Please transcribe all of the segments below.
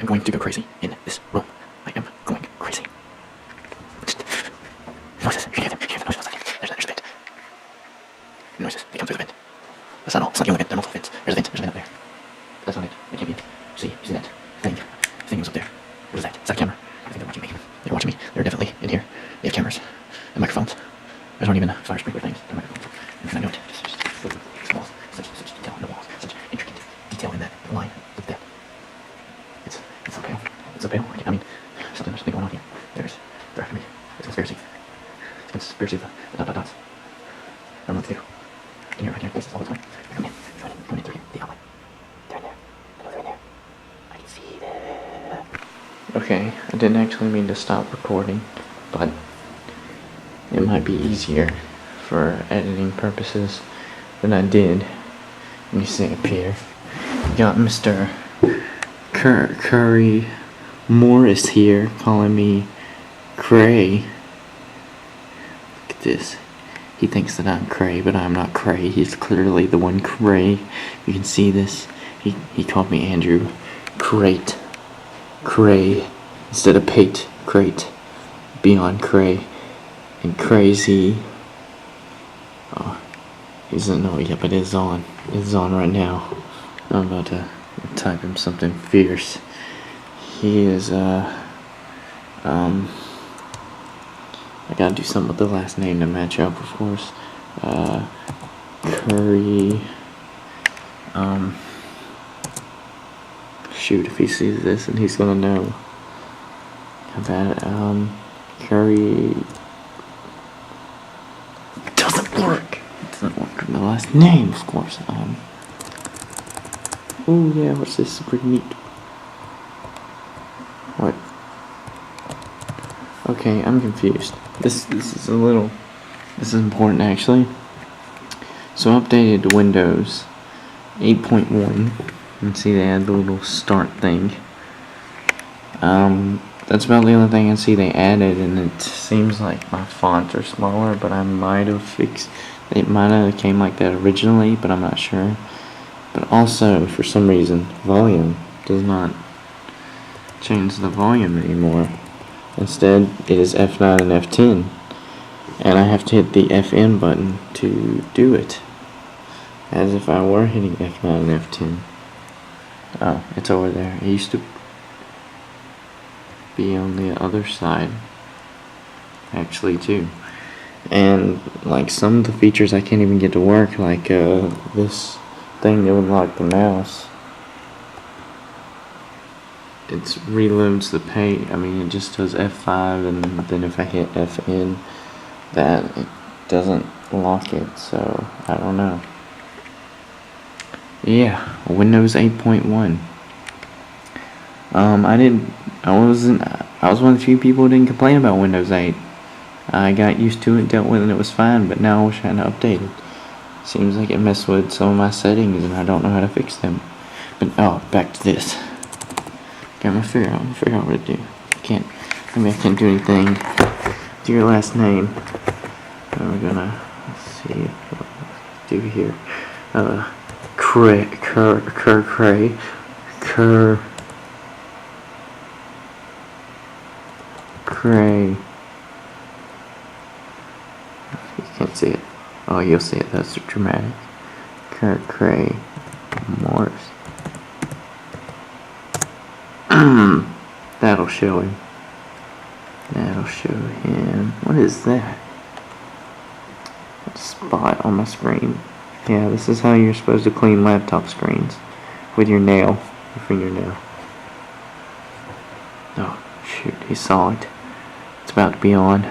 am going to go crazy in this room. I am going crazy. Noises. You can hear them. You hear the noises outside. There's the vent. Noises. They come through the vent. That's not all. It's not the only vent. There are multiple vents. There's a vent. There's a vent up there. That's not it. It can't be it. See? You see that thing? The thing was up there. What is that? Is that a camera? I think they're watching me. They're watching me. They're definitely in here. They have cameras and microphones. Those aren't even fire sprinkler things. They're microphones. And I know it. Just look at these walls. Such detail in the walls. Such intricate detail in that line. Look at that. It's so pale. It's so pale. I mean, there's something going on here. They're after me. It's a conspiracy. It's a conspiracy of the dots. I don't know what to do. I can hear voices all the time. They're coming in through the outlet. They're in there. I know they're in there. I can see them. Okay, I didn't actually mean to stop recording, but it might be easier for editing purposes than I did. Let me see up here. We got Mr. Curry Morris here calling me Cray. Look at this. He thinks that I'm Cray, but I'm not Cray. He's clearly the one Cray. You can see this. He called me Andrew Crate. Cray instead of Pate. Crate. Beyond Cray. And Cray-Z. Oh, he doesn't know it yet, but it's on. It's on right now. I'm about to type him something fierce. He is, I gotta do something with the last name to match up, of course. Curry, shoot, if he sees this, and he's gonna know. How bad, Curry, it doesn't work. It doesn't work with my last name, of course. Oh yeah, what's this? Pretty neat. What? Okay, I'm confused. This is important actually. So I updated Windows 8.1. You can see they had the little start thing. That's about the only thing I see they added, and it seems like my fonts are smaller, but I might have fixed. It might have came like that originally, but I'm not sure. But also, for some reason, volume does not change the volume anymore. Instead, it is F9 and F10, and I have to hit the FN button to do it, as if I were hitting F9 and F10. Oh, it's over there. It used to be on the other side, actually, too. And like some of the features I can't even get to work, like this thing to unlock the mouse. It reloads the page. I mean, it just does F5, and then if I hit FN, that it doesn't lock it. So I don't know. Yeah, Windows 8.1. I was one of the few people who didn't complain about Windows 8. I got used to it, dealt with it, and it was fine. But now I wish I hadn't updated. Seems like it messed with some of my settings, and I don't know how to fix them. But back to this. I'm gonna figure out what to do. I can't do anything with your last name. We're gonna, let's see what to do here. Cray. You can't see it. Oh, you'll see it. That's dramatic. Cray Morris. That'll show him. That'll show him. What is that? That spot on my screen. Yeah, this is how you're supposed to clean laptop screens. With your nail. Your fingernail. Oh, shoot. He saw it. It's about to be on.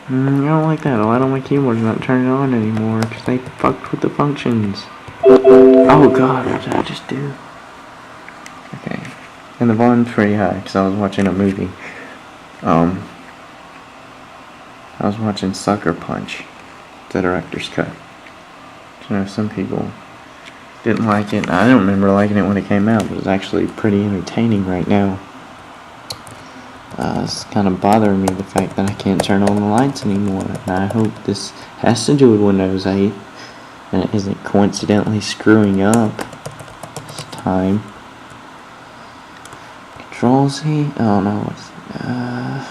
I don't like that. A lot of my keyboard's not turning on anymore because they fucked with the functions. Oh god, what did I just do? Okay. And the volume's pretty high because I was watching a movie. I was watching Sucker Punch, the director's cut. You know, some people didn't like it. I don't remember liking it when it came out, but it's actually pretty entertaining right now. It's kind of bothering me, the fact that I can't turn on the lights anymore. And I hope this has to do with Windows 8 and it isn't coincidentally screwing up this time. Control Z? Oh no, I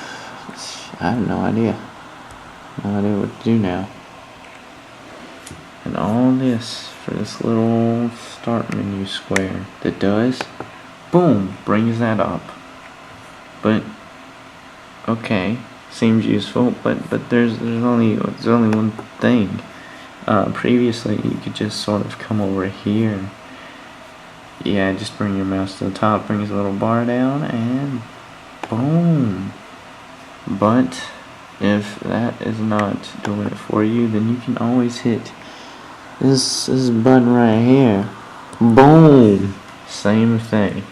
have no idea. No idea what to do now. And all this for this little start menu square that does, boom, brings that up. But okay, seems useful, but there's only one thing. Previously you could just sort of come over here. Yeah, just bring your mouse to the top, brings a little bar down, and boom. But if that is not doing it for you, then you can always hit this button right here. Boom. Same thing.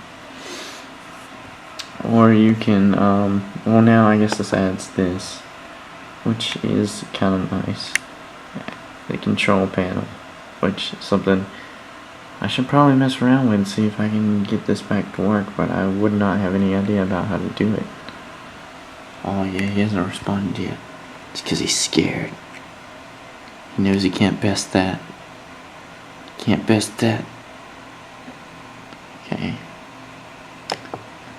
Or you can, well now I guess this adds this, which is kind of nice. The control panel, which is something I should probably mess around with and see if I can get this back to work, but I would not have any idea about how to do it. Oh yeah, he hasn't responded yet. It's because he's scared. He knows he can't best that. Can't best that. Okay.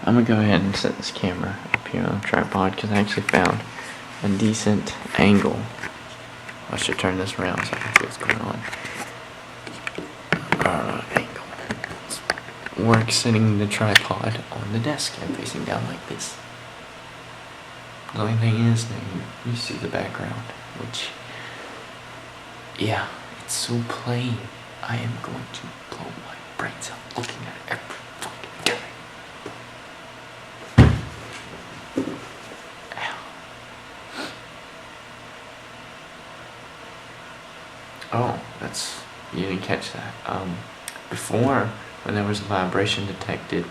I'm gonna go ahead and set this camera up here on the tripod because I actually found a decent angle. I should turn this around so I can see what's going on. Angle. It's work sitting the tripod on the desk and facing down like this. The only thing is that you see the background, which, yeah, it's so plain. I am going to blow my brains out looking at it every fucking time. Ow. Oh, you didn't catch that. Before, when there was a vibration detected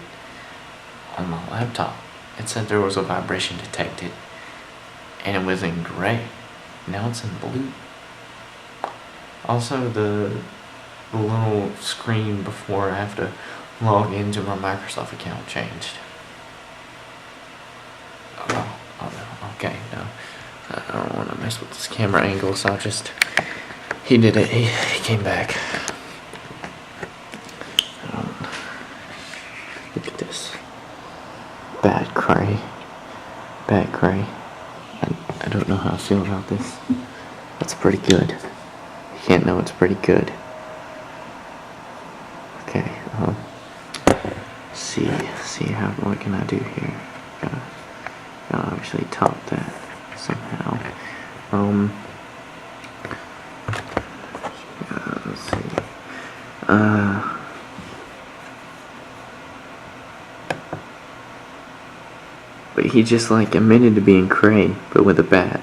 on my laptop, it said there was a vibration detected, and it was in gray. Now it's in blue. Also, the little screen before I have to log into my Microsoft account changed. Oh no, okay, no. I don't want to mess with this camera angle, so he did it, he came back. Look at this. Bad Cray. I don't know how I feel about this. That's pretty good. You can't know it's pretty good. Okay, see what can I do here? Gotta obviously top that somehow. Let's see. But he just like admitted to being Cray, but with a bat.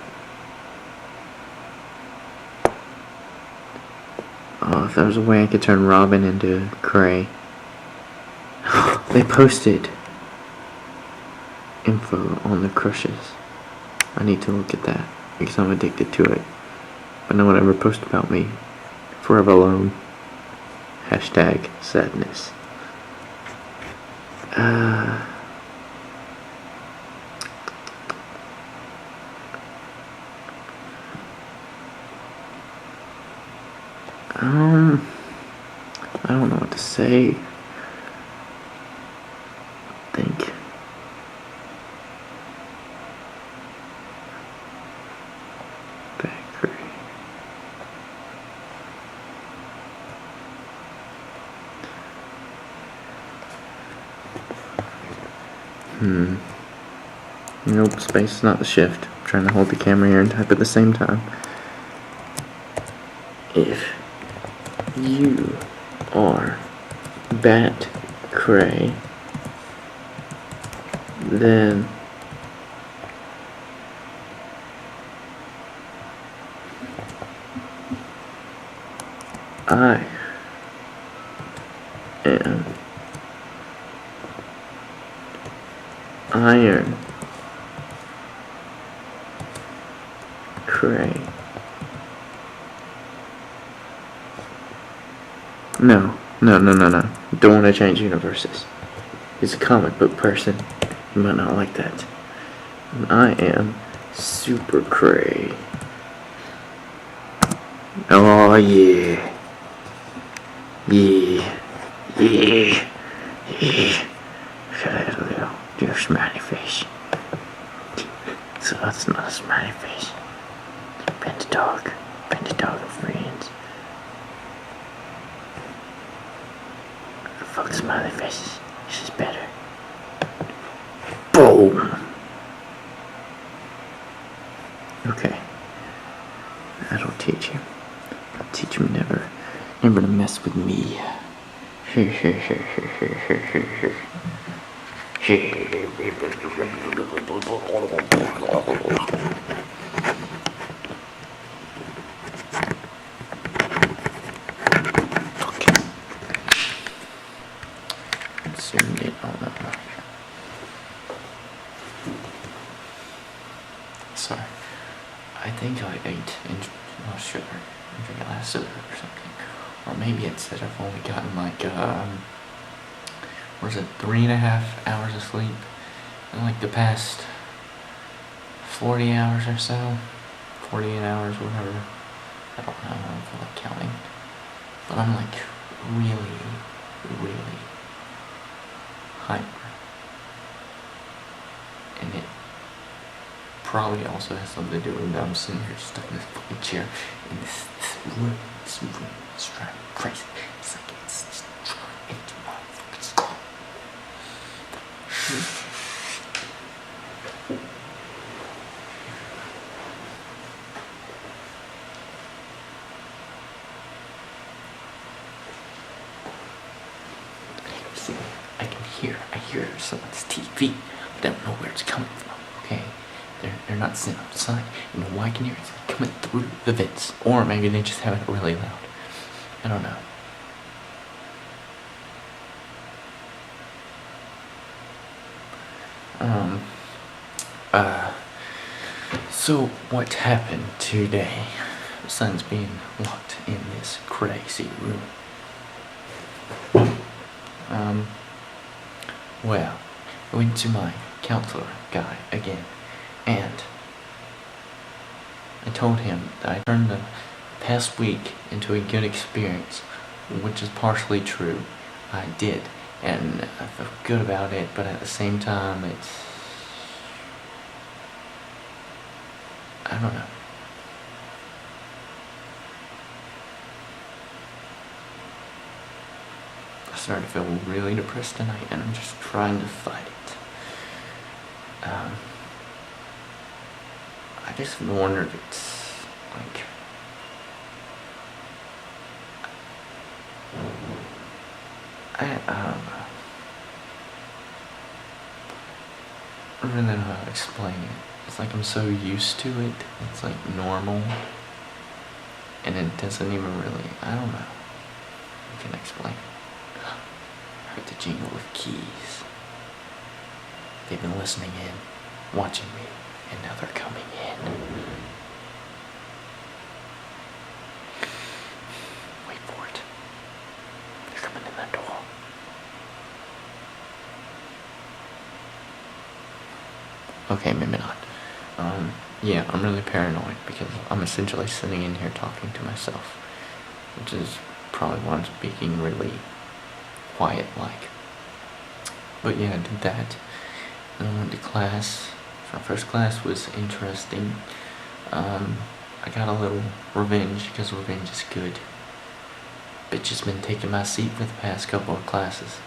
Oh, if there was a way I could turn Robin into Cray. They posted info on the crushes. I need to look at that because I'm addicted to it. But no one ever posted about me. Forever alone. Hashtag sadness. I don't know what to say. Think. Bakery. Nope, space is not the shift. I'm trying to hold the camera here and type at the same time. If you are Bat Cray, then I am Iron Cray. No. Don't want to change universes. He's a comic book person. You might not like that. And I am Super Cray. Oh yeah. Yeah. smiley face. So that's not a smiley face. Pet the dog. Pet the dog and friends. Fuck the smiley faces. This is better. Boom! Okay. That'll teach him. I'll teach him never to mess with me. Soon get on that. Sorry. I think I ate sugar and a glass of or something. Or maybe it said I've only gotten like, 3.5 hours of sleep in like the past 40 hours or so. 48 hours, whatever. I don't know, I don't feel like counting. But I'm like really hyper. And it probably also has something to do with that I'm sitting here stuck in this fucking chair in this room. This room is driving me crazy. It's like it's just into my fucking skull. See, I hear someone's TV, but I don't know where it's coming from, okay? They're not sitting outside. You know why I can hear it? It's coming through the vents. Or maybe they just have it really loud. I don't know. So what happened today, besides being locked in this crazy room? Well, I went to my counselor guy again, and I told him that I turned the past week into a good experience, which is partially true. I did, and I felt good about it, but at the same time, I don't know. I started to feel really depressed tonight, and I'm just trying to fight it. I just wondered if it's like I don't know. I really don't know how to explain it. It's like I'm so used to it. It's like normal. And it doesn't even really, I don't know. I can explain. I heard the jingle of keys. They've been listening in, watching me, and now they're coming in. Wait for it. They're coming in that door. Okay, maybe not. Yeah, I'm really paranoid because I'm essentially sitting in here talking to myself, which is probably why I'm speaking really quiet-like. But yeah, I did that, and I went to class. My first class was interesting. I got a little revenge, because revenge is good. Bitch has been taking my seat for the past couple of classes.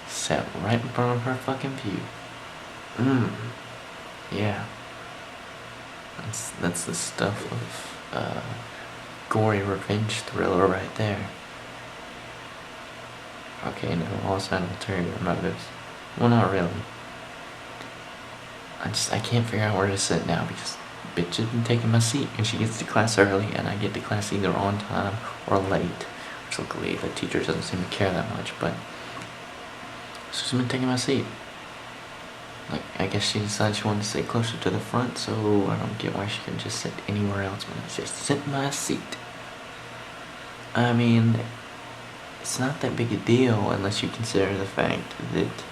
Sat right in front of her fucking pew. Yeah. That's the stuff of gory revenge thriller right there. Okay, now also had ulterior motives. Well, not really. I can't figure out where to sit now because bitch has been taking my seat, and she gets to class early and I get to class either on time or late. Which luckily the teacher doesn't seem to care that much, but she's been taking my seat. Like, I guess she decided she wanted to sit closer to the front, so I don't get why she couldn't just sit anywhere else, but just sit in my seat. I mean, it's not that big a deal unless you consider the fact that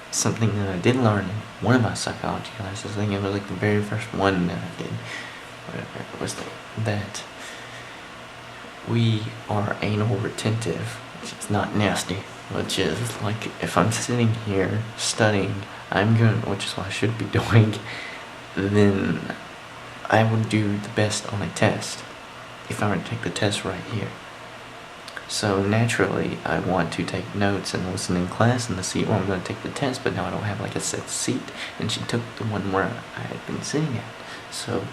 something that I did learn in one of my psychology classes, I think it was like the very first one that I did, whatever it was, that we are anal retentive, which is not nasty, which is like if I'm sitting here studying, which is what I should be doing, then I would do the best on a test if I were to take the test right here. So naturally, I want to take notes and listen in class in the seat where I'm going to take the test, but now I don't have like a set seat, and she took the one where I had been sitting at. So,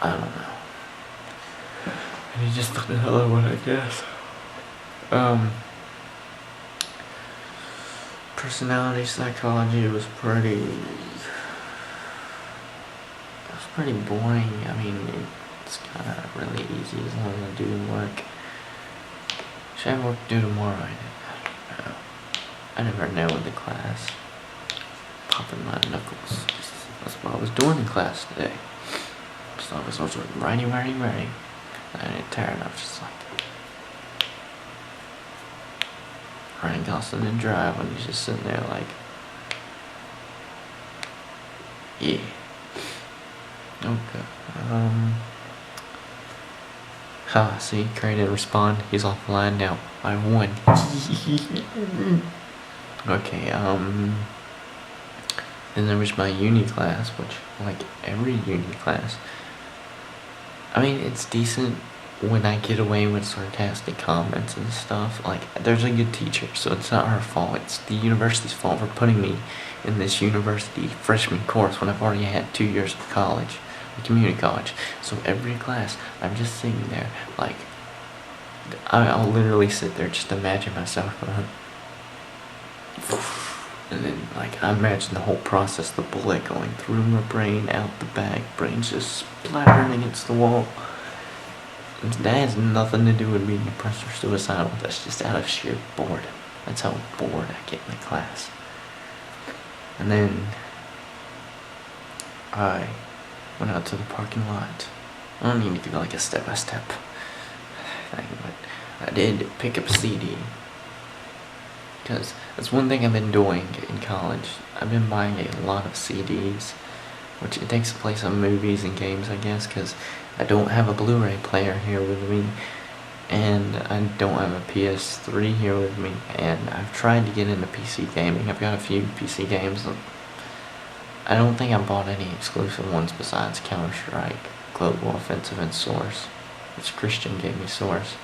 I don't know. And he just took the other one, I guess. Personality psychology was pretty boring. I mean, it's kind of really easy as long as I do the work. Should I have work to do tomorrow? I don't know. I never know in the class. Popping my knuckles. That's what I was doing in class today. So I was also writing. And I get tired. I was just like writing constant and dry when you're just sitting there like, yeah. Okay. See, Cray didn't respond. He's offline now. I won. Okay, then there was my uni class, which, like every uni class, I mean, it's decent when I get away with sarcastic comments and stuff. Like, there's a good teacher, so it's not her fault. It's the university's fault for putting me in this university freshman course when I've already had 2 years of college, community college. So every class, I'm just sitting there, like, I'll literally sit there, just imagine myself going, and then, like, I imagine the whole process, the bullet going through my brain, out the back, brain's just splattering against the wall. That has nothing to do with being depressed or suicidal. That's just out of sheer boredom. That's how bored I get in the class. And then I went out to the parking lot. I don't need to do like a step-by-step thing, but I did pick up a CD. Because that's one thing I've been doing in college. I've been buying a lot of CDs, which it takes the place of movies and games, I guess, because I don't have a Blu-ray player here with me, and I don't have a PS3 here with me, and I've tried to get into PC gaming. I've got a few PC games. I don't think I bought any exclusive ones besides Counter-Strike, Global Offensive, and Source, which Christian gave me Source,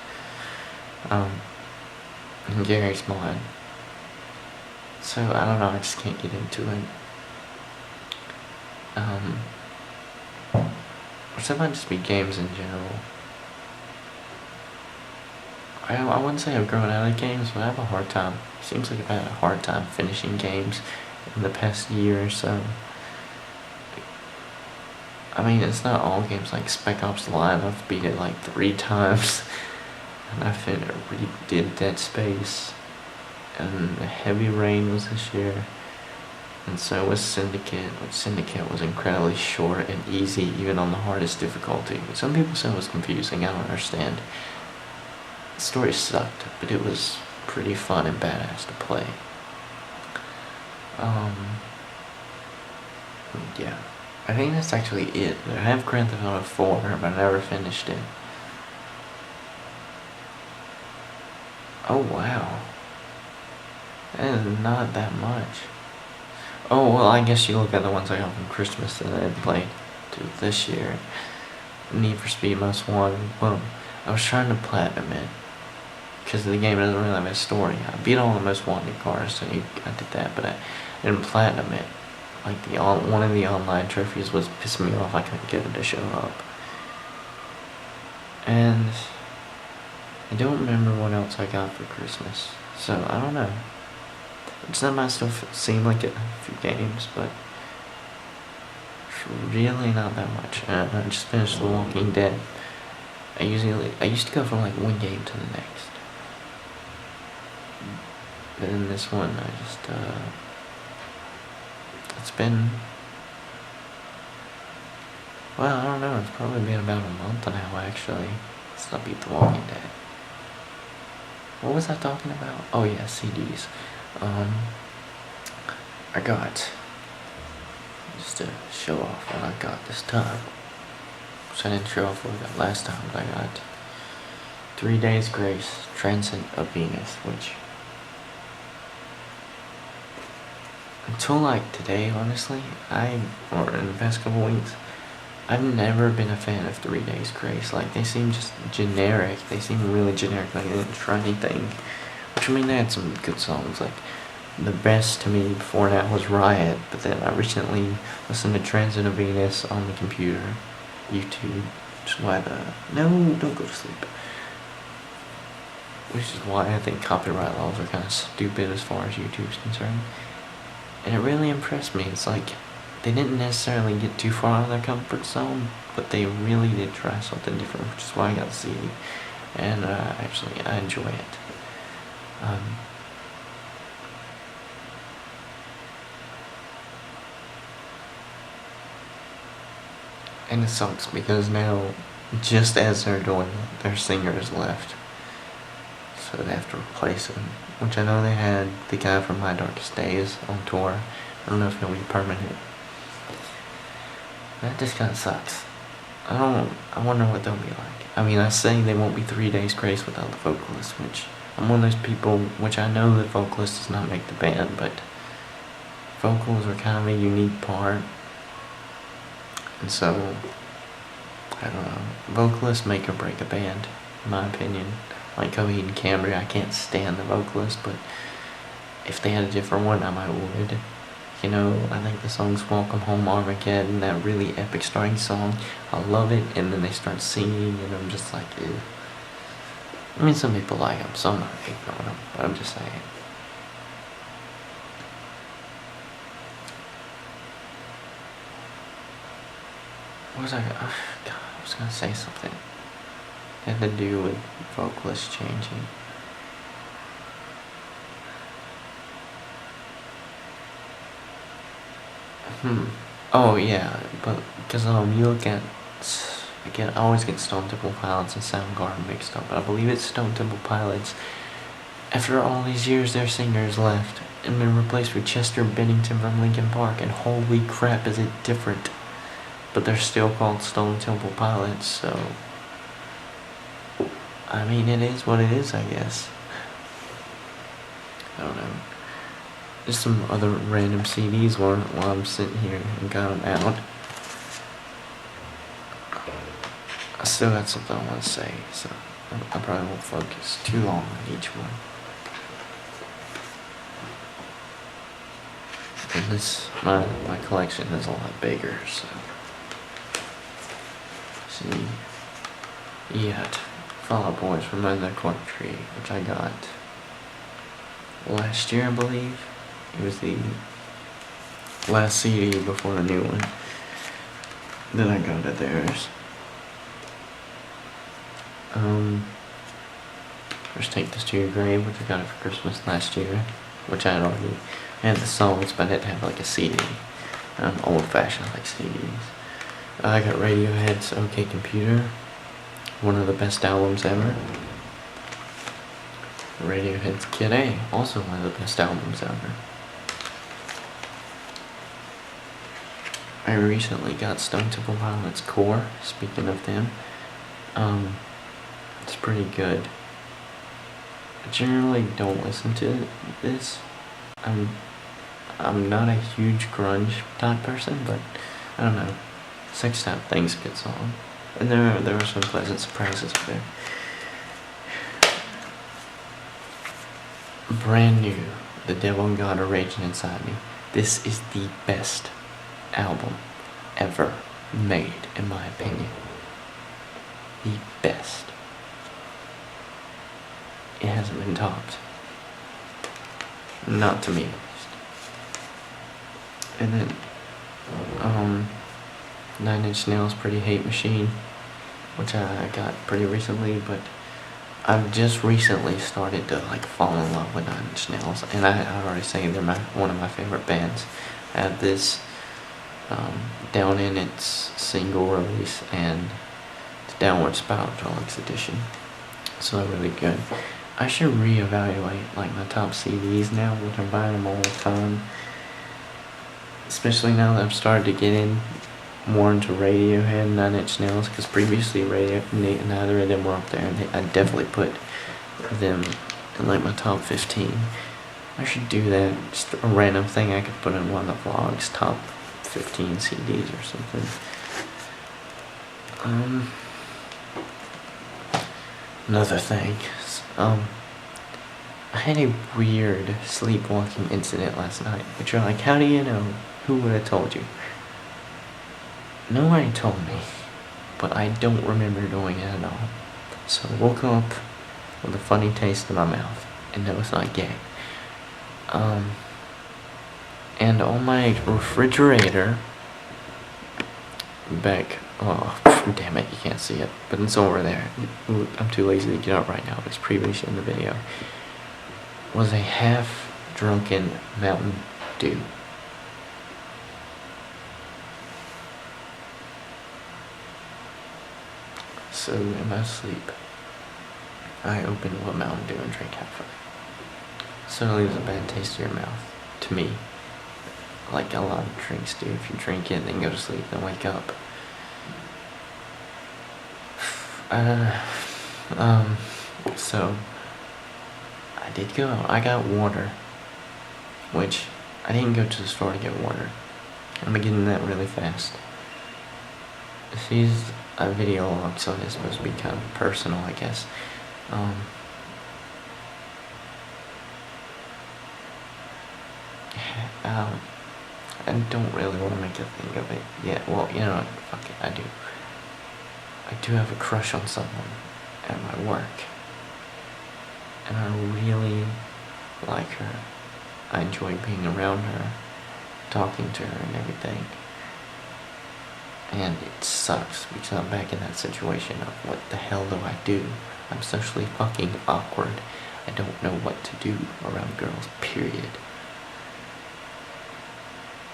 and Gary's mod. So, I don't know, I just can't get into it. Or that might just be games in general. I wouldn't say I've grown out of games, but I have a hard time. Seems like I've had a hard time finishing games in the past year or so. I mean, it's not all games, like Spec Ops Live, I've beat it like 3 times. And I redid Dead Space. And Heavy Rain was this year. And so was Syndicate, which Syndicate was incredibly short and easy, even on the hardest difficulty. Some people said it was confusing, I don't understand. The story sucked, but it was pretty fun and badass to play. Yeah. I think that's actually it. I have Grand Theft Auto 4, but I never finished it. Oh wow. That is not that much. Oh, well, I guess you look at the ones I got from Christmas that I had played to this year. Need for Speed Most Wanted. Well, I was trying to platinum it, because the game doesn't really have a story. I beat all the Most Wanted cars, so I did that, but I didn't platinum it. Like, one of the online trophies was pissing me off. I couldn't get it to show up. And I don't remember what else I got for Christmas, so I don't know. Some might still seem like a few games, but it's really not that much. I just finished The Walking Dead. I used to go from like one game to the next. But in this one, I just, it's been, well, I don't know, it's probably been about a month now, actually, since I beat The Walking Dead. What was I talking about? Oh yeah, CDs. I got, just to show off what I got this time, so I didn't show off what I got last time, but I got 3 Days Grace, Transcend of Venus, which Until like today, honestly, or in the past couple weeks, I've never been a fan of 3 Days Grace. Like, they seem just generic. They seem really generic. Like, they didn't try anything. Which, I mean, they had some good songs. Like, the best to me before that was Riot. But then I recently listened to Transit of Venus on the computer. YouTube. Which is why no, don't go to sleep. Which is why I think copyright laws are kind of stupid as far as YouTube's concerned. And it really impressed me. It's like, they didn't necessarily get too far out of their comfort zone, but they really did try something different, which is why I got the CD. And actually, I enjoy it. And it sucks because now, just as they're doing it, their singer is left. So they have to replace him. Which I know they had the guy from My Darkest Days on tour. I don't know if he'll be permanent. That just kinda sucks. I wonder what they'll be like. I mean, I say they won't be 3 Days Grace without the vocalist, which I'm one of those people, which I know the vocalist does not make the band, but vocals are kind of a unique part. And so, I don't know. Vocalists make or break a band, in my opinion. Like Coheed and Cambria, I can't stand the vocalist, but if they had a different one, I might would. You know, I think the song's Welcome Home Armageddon, that really epic starting song. I love it, and then they start singing, and I'm just like, ew. I mean, some people like them, so I'm not ignoring them, but I'm just saying. What was I was gonna say something. It had to do with vocalists changing. Oh yeah, but because you look at, again, I always get Stone Temple Pilots and Soundgarden mixed up, but I believe it's Stone Temple Pilots. After all these years, their singers left and been replaced with Chester Bennington from Linkin Park, and holy crap, is it different. But they're still called Stone Temple Pilots, so I mean, it is what it is, I guess. I don't know. Just some other random CDs while I'm sitting here and got them out. I still got something I want to say, so I probably won't focus too long on each one. And this, my collection is a lot bigger, so. See, you got Fall Out Boys from Another Corner Tree, which I got last year, I believe. It was the last CD before the new one that I got at theirs. First Take This to Your Grave, which I got it for Christmas last year, which I had already had the songs, but I didn't have like a CD. I'm old fashioned, like CDs. I got Radiohead's OK Computer, one of the best albums ever. Radiohead's Kid A, also one of the best albums ever. I recently got Stone Temple Pilots Core, speaking of them. It's pretty good. I generally don't listen to this. I'm not a huge grunge type person, but I don't know. Sex Type Thing's a good song. And there are some pleasant surprises there. Brand new, The Devil and God Are Raging Inside Me. This is the best album ever made, in my opinion. The best. It hasn't been topped. Not to me, at least. And then, 9 Inch Nails' Pretty Hate Machine, which I got pretty recently, but I've just recently started to like fall in love with 9 Inch Nails, and I've already said they're one of my favorite bands. I have this Down in its single release and the Downward Spiral Deluxe edition, so they're really good. I should reevaluate like my top CDs now, which I'm buying them all the time, especially now that I've started to get in more into Radiohead and 9 Inch Nails, because previously neither of them were up there, and I definitely put them in like my top 15. I should do that. Just a random thing I could put in one of the vlogs, top 15 CDs or something. Another thing. I had a weird sleepwalking incident last night, which you're like, how do you know? Who would have told you? Nobody told me, but I don't remember doing it at all. So I woke up with a funny taste in my mouth, and no, it's not gay. And on my refrigerator, oh, damn it, you can't see it, but it's over there. I'm too lazy to get up right now, it's previously in the video. Was a half-drunken Mountain Dew. So in my sleep, I opened a Mountain Dew and drank half of it. So it leaves a bad taste in your mouth, to me. Like a lot of drinks do. If you drink it, then go to sleep, then wake up. So I did go out. I got water, which I didn't go to the store to get water. I'm getting that really fast. This is a video log, so it's supposed to be kind of personal, I guess. I don't really want to make a thing of it yet. Well, you know what? Fuck it, I do. I do have a crush on someone at my work. And I really like her. I enjoy being around her, talking to her and everything. And it sucks because I'm back in that situation of what the hell do I do? I'm socially fucking awkward. I don't know what to do around girls, period.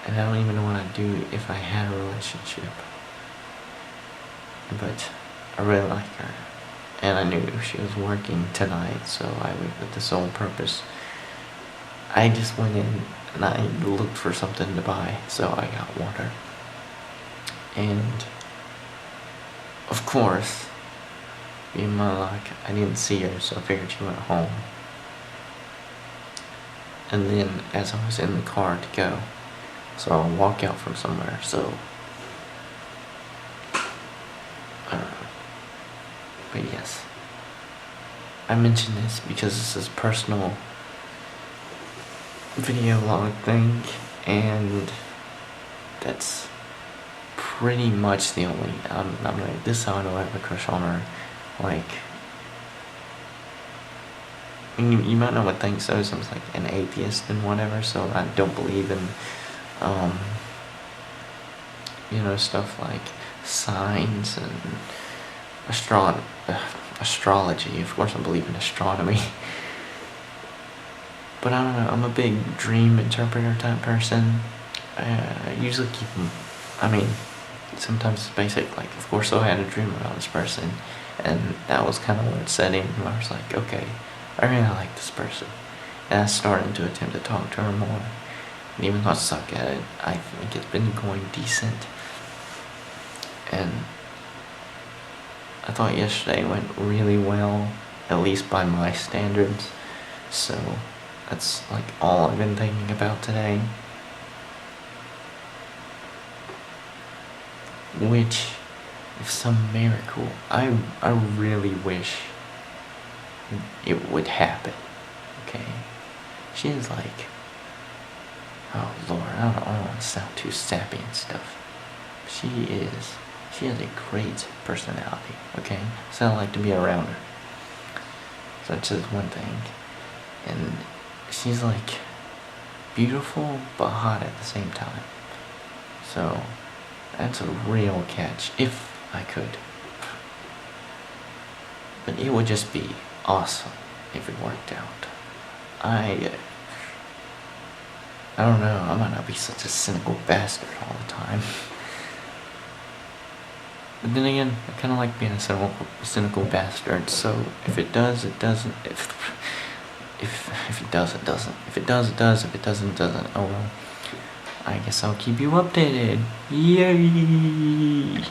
And I don't even know what I'd do if I had a relationship. But I really like her. And I knew she was working tonight, so I went with the sole purpose. I just went in and I looked for something to buy, so I got water. And of course, being my luck, I didn't see her, so I figured she went home. And then as I was in the car to go, so I'll walk out from somewhere, so I don't know. But yes, I mentioned this because this is a personal video log thing, and that's pretty much the only, I'm like, this is how I know I have a crush on her. Like, you might know what thing so I'm like an atheist and whatever, so I don't believe in you know, stuff like signs and astrology. Of course I believe in astronomy. But I don't know, I'm a big dream interpreter type person. I usually keep them, I mean, sometimes it's basic, like, of course I had a dream about this person, and that was kind of what it set in, where I was like, okay, I really like this person. And I started to attempt to talk to her more. And even though I suck at it, I think it's been going decent. And I thought yesterday went really well, at least by my standards. So that's like all I've been thinking about today. Which, if some miracle, I really wish it would happen. Okay? She is like, oh Lord, I don't want to sound too sappy and stuff. She has a great personality, okay? So I like to be around her. So that's just one thing. And she's like beautiful but hot at the same time. So that's a real catch, if I could. But it would just be awesome if it worked out. I don't know, I might not be such a cynical bastard all the time. But then again, I kind of like being a cynical bastard, so if it does, it doesn't. If it does, it doesn't. If it does, it does. If it doesn't, it doesn't. Oh well. I guess I'll keep you updated. Yay!